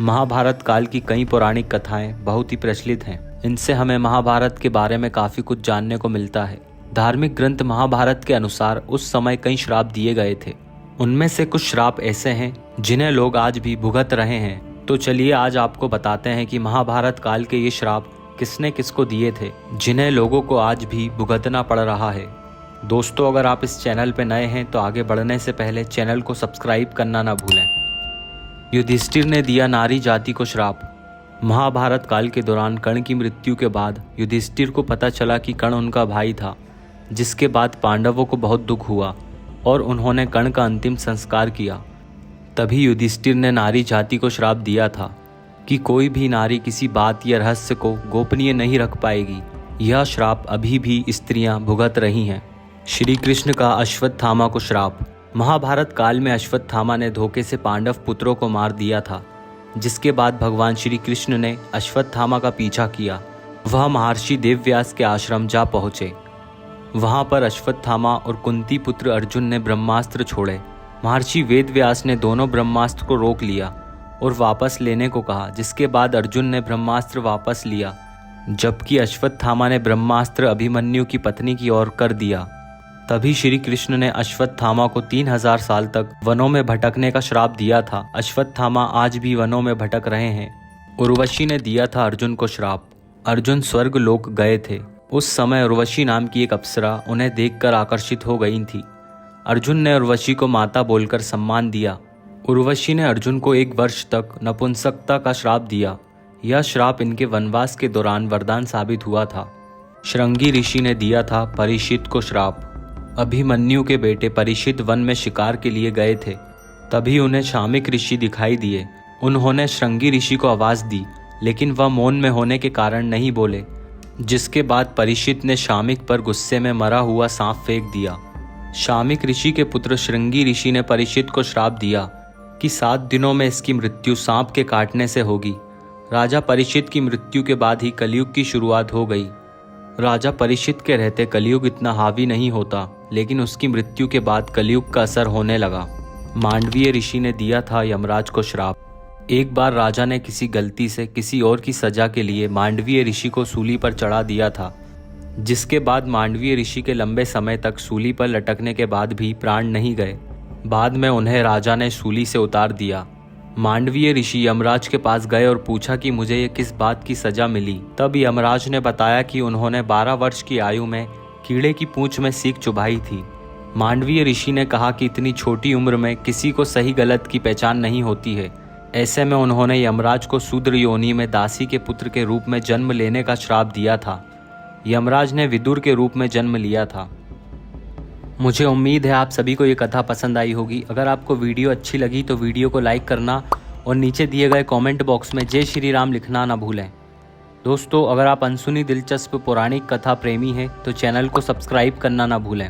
महाभारत काल की कई पौराणिक कथाएं बहुत ही प्रचलित हैं। इनसे हमें महाभारत के बारे में काफ़ी कुछ जानने को मिलता है। धार्मिक ग्रंथ महाभारत के अनुसार उस समय कई श्राप दिए गए थे। उनमें से कुछ श्राप ऐसे हैं जिन्हें लोग आज भी भुगत रहे हैं। तो चलिए आज आपको बताते हैं कि महाभारत काल के ये श्राप किसने किसको दिए थे, जिन्हें लोगों को आज भी भुगतना पड़ रहा है। दोस्तों, अगर आप इस चैनल पर नए हैं तो आगे बढ़ने से पहले चैनल को सब्सक्राइब करना ना भूलें। युधिष्ठिर ने दिया नारी जाति को श्राप। महाभारत काल के दौरान कर्ण की मृत्यु के बाद युधिष्ठिर को पता चला कि कर्ण उनका भाई था, जिसके बाद पांडवों को बहुत दुख हुआ और उन्होंने कर्ण का अंतिम संस्कार किया। तभी युधिष्ठिर ने नारी जाति को श्राप दिया था कि कोई भी नारी किसी बात या रहस्य को गोपनीय नहीं रख पाएगी। यह श्राप अभी भी स्त्रियां भुगत रही हैं। श्री कृष्ण का अश्वत्थामा को श्राप। महाभारत काल में अश्वत्थामा ने धोखे से पांडव पुत्रों को मार दिया था, जिसके बाद भगवान श्री कृष्ण ने अश्वत्थामा का पीछा किया। वह महर्षि देवव्यास के आश्रम जा पहुँचे। वहाँ पर अश्वत्थामा और कुंती पुत्र अर्जुन ने ब्रह्मास्त्र छोड़े। महर्षि वेदव्यास ने दोनों ब्रह्मास्त्र को रोक लिया और वापस लेने को कहा, जिसके बाद अर्जुन ने ब्रह्मास्त्र वापस लिया, जबकि अश्वत्थामा ने ब्रह्मास्त्र अभिमन्यु की पत्नी की ओर कर दिया। तभी श्री कृष्ण ने अश्वत्थामा को 3000 साल तक वनों में भटकने का श्राप दिया था। अश्वत्थामा आज भी वनों में भटक रहे हैं। उर्वशी ने दिया था अर्जुन को श्राप। अर्जुन स्वर्ग लोक गए थे। उस समय उर्वशी नाम की एक अप्सरा उन्हें देखकर आकर्षित हो गई थी। अर्जुन ने उर्वशी को माता बोलकर सम्मान दिया। उर्वशी ने अर्जुन को 1 वर्ष तक नपुंसकता का श्राप दिया। यह श्राप इनके वनवास के दौरान वरदान साबित हुआ था। श्रृंगी ऋषि ने दिया था परीक्षित को श्राप। अभिमन्यु के बेटे परीक्षित वन में शिकार के लिए गए थे। तभी उन्हें शामिक ऋषि दिखाई दिए। उन्होंने श्रृंगी ऋषि को आवाज़ दी, लेकिन वह मौन में होने के कारण नहीं बोले, जिसके बाद परीक्षित ने शामिक पर गुस्से में मरा हुआ सांप फेंक दिया। शामिक ऋषि के पुत्र श्रृंगी ऋषि ने परीक्षित को श्राप दिया कि 7 दिनों में इसकी मृत्यु सांप के काटने से होगी। राजा परीक्षित की मृत्यु के बाद ही कलयुग की शुरुआत हो गई। राजा परीक्षित के रहते कलयुग इतना हावी नहीं होता, लेकिन उसकी मृत्यु के बाद कलयुग का असर होने लगा। मांडवीय ऋषि ने दिया था यमराज को श्राप। एक बार राजा ने किसी गलती से किसी और की सजा के लिए मांडवीय ऋषि को सूली पर चढ़ा दिया था, जिसके बाद मांडवीय ऋषि के लंबे समय तक सूली पर लटकने के बाद भी प्राण नहीं गए। बाद में उन्हें राजा ने सूली से उतार दिया। मांडवीय ऋषि यमराज के पास गए और पूछा कि मुझे ये किस बात की सजा मिली। तब यमराज ने बताया कि उन्होंने 12 वर्ष की आयु में कीड़े की पूंछ में सीख चुभाई थी। मांडवीय ऋषि ने कहा कि इतनी छोटी उम्र में किसी को सही गलत की पहचान नहीं होती है। ऐसे में उन्होंने यमराज को शूद्र योनि में दासी के पुत्र के रूप में जन्म लेने का श्राप दिया था। यमराज ने विदुर के रूप में जन्म लिया था। मुझे उम्मीद है आप सभी को ये कथा पसंद आई होगी। अगर आपको वीडियो अच्छी लगी तो वीडियो को लाइक करना और नीचे दिए गए कमेंट बॉक्स में जय श्री राम लिखना ना भूलें। दोस्तों, अगर आप अनसुनी दिलचस्प पौराणिक कथा प्रेमी हैं तो चैनल को सब्सक्राइब करना ना भूलें।